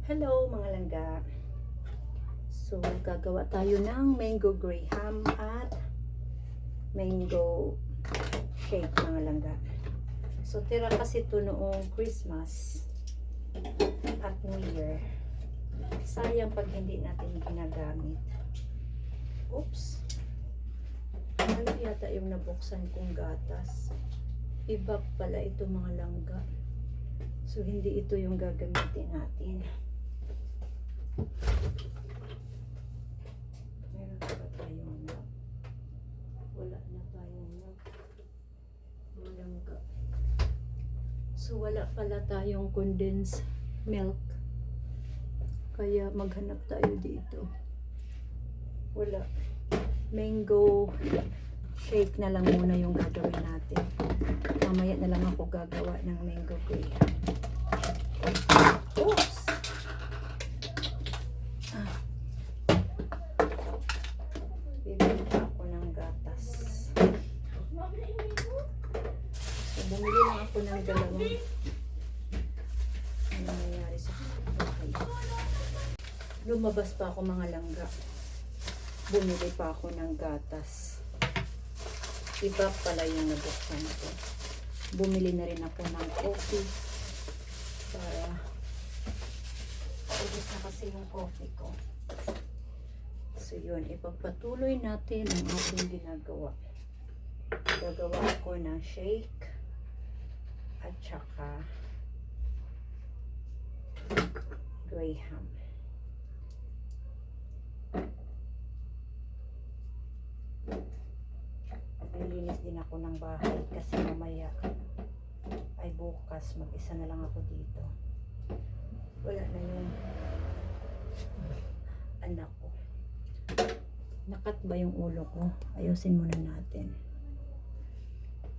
Hello mga langga. So gagawa tayo ng mango graham at mango shake mga langga. So tira kasi ito noong Christmas at New Year. Sayang pag hindi natin ginagamit. Oops. Ano yata yung nabuksan kong gatas? Iba pala ito mga langga. So hindi ito yung gagamitin natin. Meron pa tayong milk. Wala na tayong milk. Malangga. So wala pala tayong condensed milk. Kaya maghanap tayo dito. Wala. Mango shake na lang muna yung gagawin natin. Mamaya na lang ako gagawa ng mango graham. Oops! Bibili pa ako ng gatas. So, bumili lang ako ng dalawang. Ano nangyayari sa bahay? Lumabas pa ako mga langga. Bumili pa ako ng gatas. Iba pala yung nabuksan ko. Bumili na rin ako ng coffee para ubos na kasi yung coffee ko. So yun, ipagpatuloy natin ang ating ginagawa. Gagawa ako ng shake at saka graham. Nilinis din ako ng bahay kasi mamaya ay bukas mag-isa na lang ako dito. Wala na yung anak ko. Nakat ba yung ulo ko? Ayusin muna natin.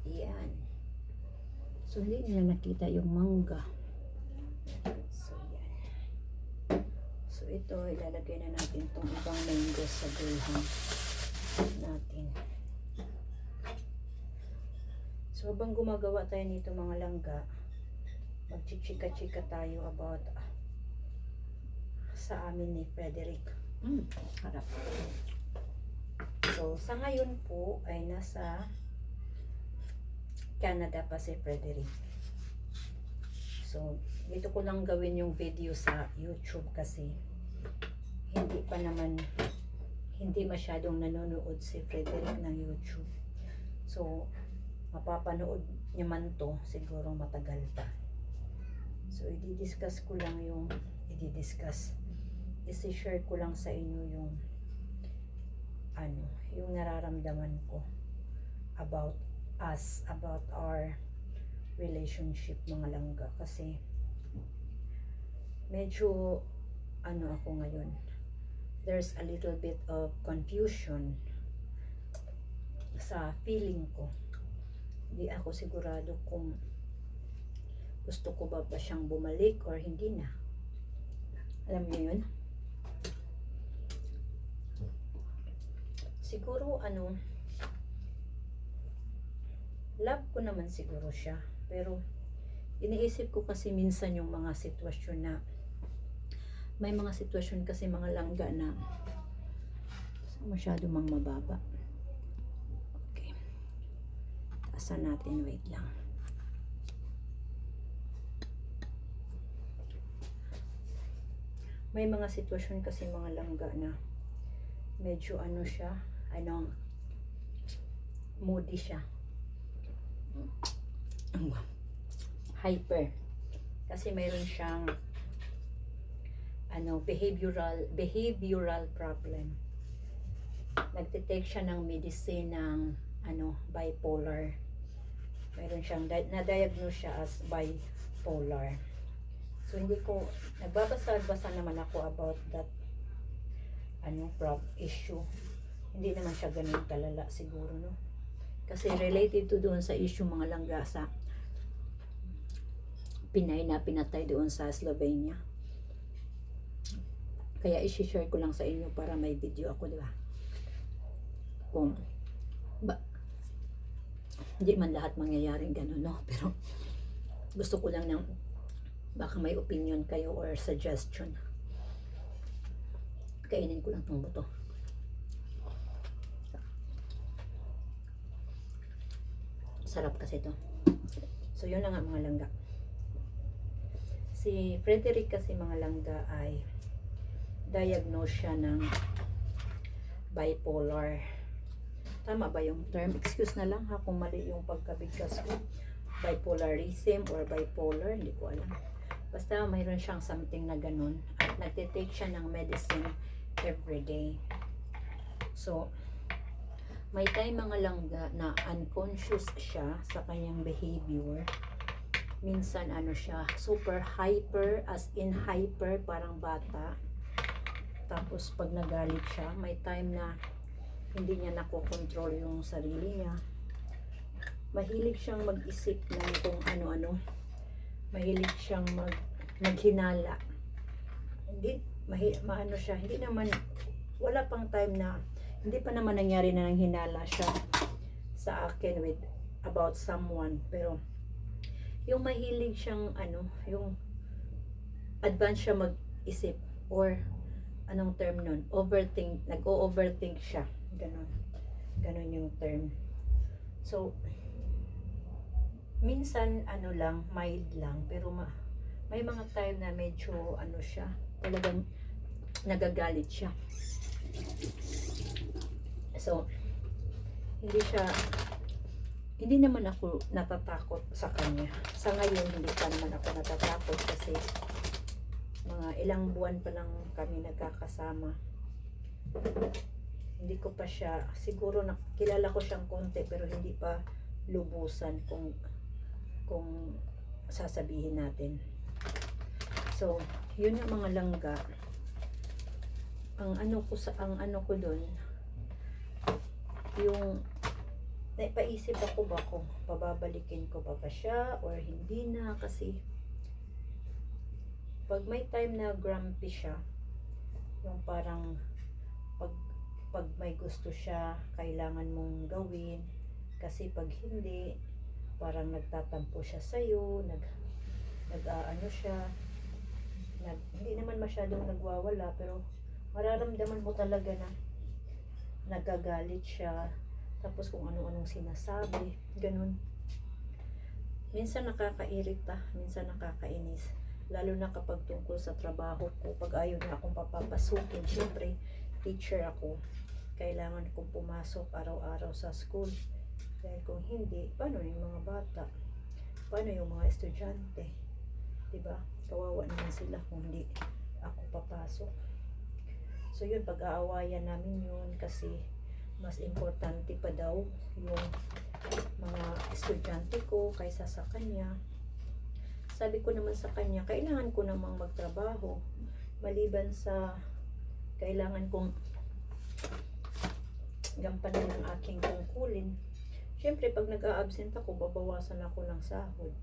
Yan. So hindi nila nakita yung mangga. So yan. So ito ilalagay na natin itong ibang mango sa graham natin. So habang gumagawa tayo nito mga langga, magchichika-chika tayo about sa amin ni Frederick. Harap. So sa ngayon po ay nasa Canada pa si Frederick. So dito ko lang gawin yung video sa YouTube kasi hindi masyadong nanonood si Frederick ng YouTube. So mapapanood niya man to siguro matagal pa. So i-discuss ko lang yung i-share ko lang sa inyo yung yung nararamdaman ko about us, about our relationship mga langga, kasi medyo ako ngayon, there's a little bit of confusion sa feeling ko. Hindi ako sigurado kung gusto ko ba siyang bumalik or hindi na. Alam niyo yun? Siguro love ko naman siguro siya. Pero iniisip ko kasi minsan yung mga sitwasyon na may mga sitwasyon kasi mga langga na masyado mang mababa. Okay. Taasan natin, wait lang. May mga sitwasyon kasi mga langga na medyo siya, moody siya. Hyper. Kasi mayroon siyang behavioral problem. Nagte-take siya ng medicine ng bipolar. Mayroon siyang na-diagnose siya as bipolar. So hindi ko nagbabasa naman ako about that issue. Hindi naman siya ganun kalala siguro, no? Kasi related to doon sa issue mga langga sa Pinay na pinatay doon sa Slovenia. Kaya i-share ko lang sa inyo para may video ako, di ba? Kung hindi man lahat mangyayaring ganun, no? Pero gusto ko lang ng Baka may opinion kayo or suggestion. Kainin ko lang tong buto. Sarap kasi to. So yun na nga mga langga. Si Frederick kasi mga langga ay diagnose siya ng bipolar. Tama ba yung term? Excuse na lang ha kung mali yung pagkabigkas ko. Bipolarism or bipolar, hindi ko alam. Basta mayroon siyang something na ganun. At nagtitake siya ng medicine everyday. So, may time mga langga na unconscious siya sa kanyang behavior. Minsan ano siya, super hyper, as in hyper, parang bata. Tapos pag nagalit siya, may time na hindi niya nakokontrol yung sarili niya. Mahilig siyang mag-isip ng kung ano-ano. Mahilig siyang maghinala. Hindi, maano siya, hindi naman, wala pang time na, hindi pa naman nangyari na nang hinala siya sa akin with about someone. Pero, yung mahilig siyang yung advance siya mag-isip or anong term nun? Overthink, nag-o-overthink siya. Ganon. Ganon yung term. So, minsan lang, mild lang, pero may mga time na medyo siya, talagang nagagalit siya. So, hindi naman ako natatakot sa kanya. Sa ngayon, hindi pa naman ako natatakot kasi mga ilang buwan pa lang kami nagkakasama. Hindi ko pa siya, siguro kilala ko siyang konti pero hindi pa lubusan kung sasabihin natin. So, yun yung mga langga. Ang ano ko doon, yung naipaisip ako ba kung pababalikin ko ba siya or hindi na, kasi pag may time na grumpy siya, yung parang pag may gusto siya, kailangan mong gawin, kasi pag hindi, parang nagtatampo siya sa'yo, siya, hindi naman masyadong nagwawala, pero mararamdaman mo talaga na nagagalit siya, tapos kung ano-anong sinasabi, ganun. Minsan nakakairita, minsan nakakainis, lalo na kapag tungkol sa trabaho ko. Pag ayaw niya akong papapasukin, syempre teacher ako, kailangan kong pumasok araw-araw sa school. Dahil kung hindi, paano yung mga bata? Paano yung mga estudyante? Diba? Kawawa naman sila kung hindi ako papasok. So yun, pag-aawayan namin yun kasi mas importante pa daw yung mga estudyante ko kaysa sa kanya. Sabi ko naman sa kanya, kailangan ko namang magtrabaho maliban sa kailangan kong gampanan ng aking tungkulin. Siyempre, pag nag-a-absent ako, babawasan ako ng sahod.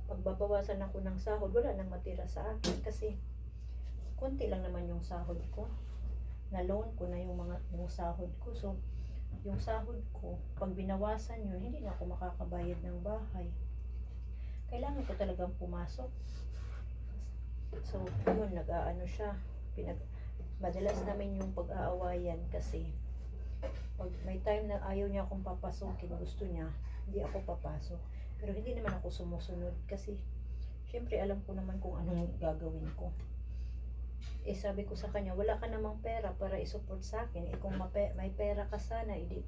Pag babawasan ako ng sahod, wala nang matira sa akin kasi konti lang naman yung sahod ko. Na-loan ko na yung sahod ko. So, yung sahod ko, pag binawasan yun, hindi na ako makakabayad ng bahay. Kailangan ko talagang pumasok. So, yun, siya. Madalas namin yung pag-aawayan kasi pag may time na ayaw niya akong papasukin, gusto niya, hindi ako papasok. Pero hindi naman ako sumusunod kasi syempre alam ko naman kung anong gagawin ko. Sabi ko sa kanya, wala ka namang pera para isupport sa akin. Kung may pera ka sana, hindi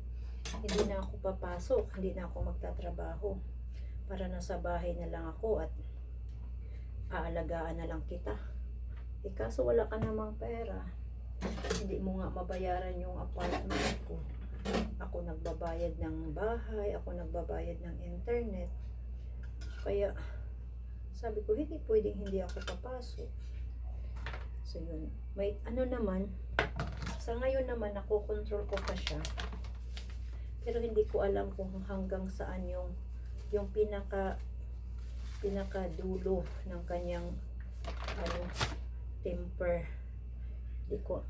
na ako papasok, hindi na ako magtatrabaho. Para nasa bahay na lang ako at aalagaan na lang kita. Kaso wala ka namang pera. Hindi mo nga mabayaran yung apartment ko. Ako nagbabayad ng bahay, ako nagbabayad ng internet. Kaya sabi ko, hindi pwedeng hindi ako papasok. So yun, may naman, sa ngayon naman nakokontrol ko pa siya. Pero hindi ko alam kung hanggang saan yung pinaka dulo ng kanyang temper. Hindi ko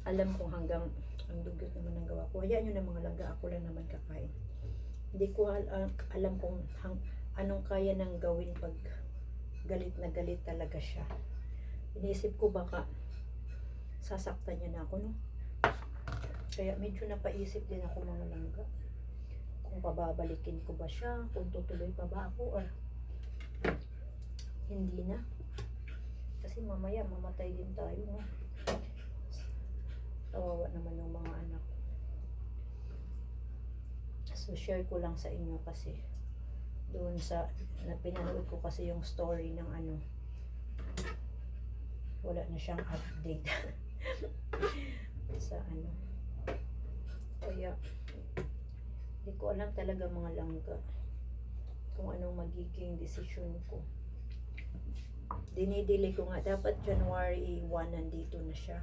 alam kung hanggang, ang dugyot naman ng gawa ko. Hayaan nyo na mga langga, ako lang naman kakain. Hindi ko alam kung anong kaya nang gawin pag galit na galit talaga siya. Inisip ko baka sasaktan niya na ako, no? Kaya medyo napaisip din ako mga langga. Kung pababalikin ko ba siya, kung tutuloy pa ba ako, or hindi na. Kasi mamaya mamatay din tayo, no? Kawawa naman yung mga anak. So share ko lang sa inyo kasi doon sa pinanood ko kasi yung story ng ano, wala na siyang update sa ano. Kaya hindi ko alam talaga mga langga kung anong magiging desisyon ko. Dinidelay ko nga, dapat January 1 nandito na siya.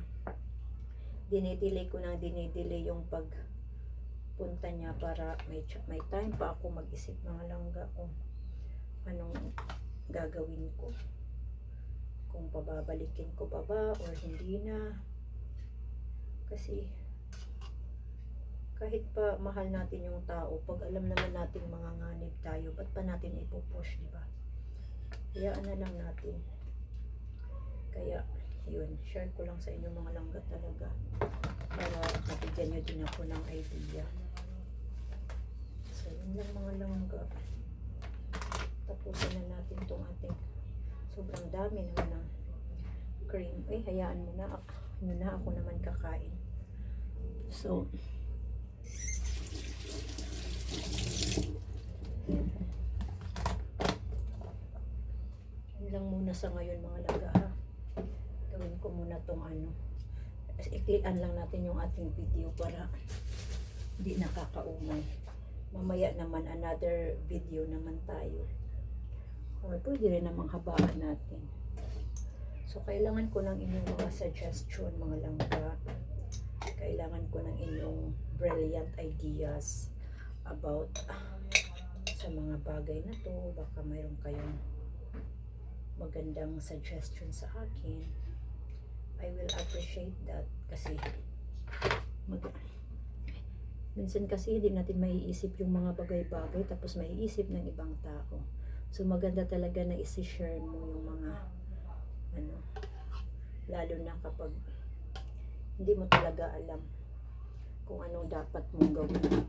Dinidelay ko nang dinidelay yung pagpunta niya para may time pa ako mag-isip mga langga kung anong gagawin ko. Kung pababalikin ko pa ba or hindi na. Kasi kahit pa mahal natin yung tao, pag alam naman natin mga nganib tayo, ba't pa natin ipupush, di ba? Hayaan na lang natin. Kaya, yun, share ko lang sa inyo mga langga talaga para mabigyan nyo din ako ng idea. So, yun lang mga langga. Tapusin na natin tong ating sobrang dami naman ng cream. Eh, hayaan mo na. Ako naman kakain. So, yun lang muna sa ngayon mga langga, ha. Gawin ko muna tong ano. I-clickan lang natin yung ating video para hindi nakakaumay. Mamaya naman another video naman tayo. Or pwede rin namang habaan natin. So kailangan ko ng inyong mga suggestion mga langga. Kailangan ko ng inyong brilliant ideas about sa mga bagay na to. Baka mayroon kayong magandang suggestion sa akin. I will appreciate that kasi minsan kasi hindi natin maiisip yung mga bagay-bagay tapos maiisip ng ibang tao. So maganda talaga na isi-share mo yung mga ano, lalo na kapag hindi mo talaga alam kung anong dapat mong gawin.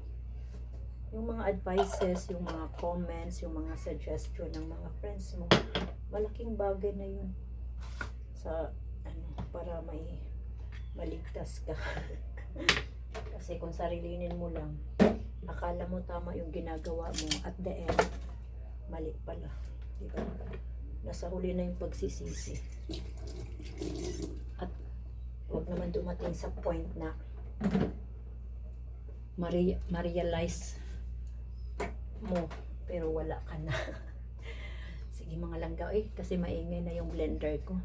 Yung mga advices, yung mga comments, yung mga suggestion ng mga friends mo, malaking bagay na yun sa ano, para may maligtas ka. Kasi kung sarilinin mo lang, akala mo tama yung ginagawa mo, at the end mali pala, diba? Nasa huli na yung pagsisisi. At huwag naman dumating sa point na ma-realize mo pero wala ka na. Sige mga langga, kasi maingay na yung blender ko.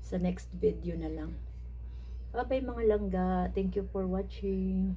Sa next video na lang. Bye bye mga langga. Thank you for watching.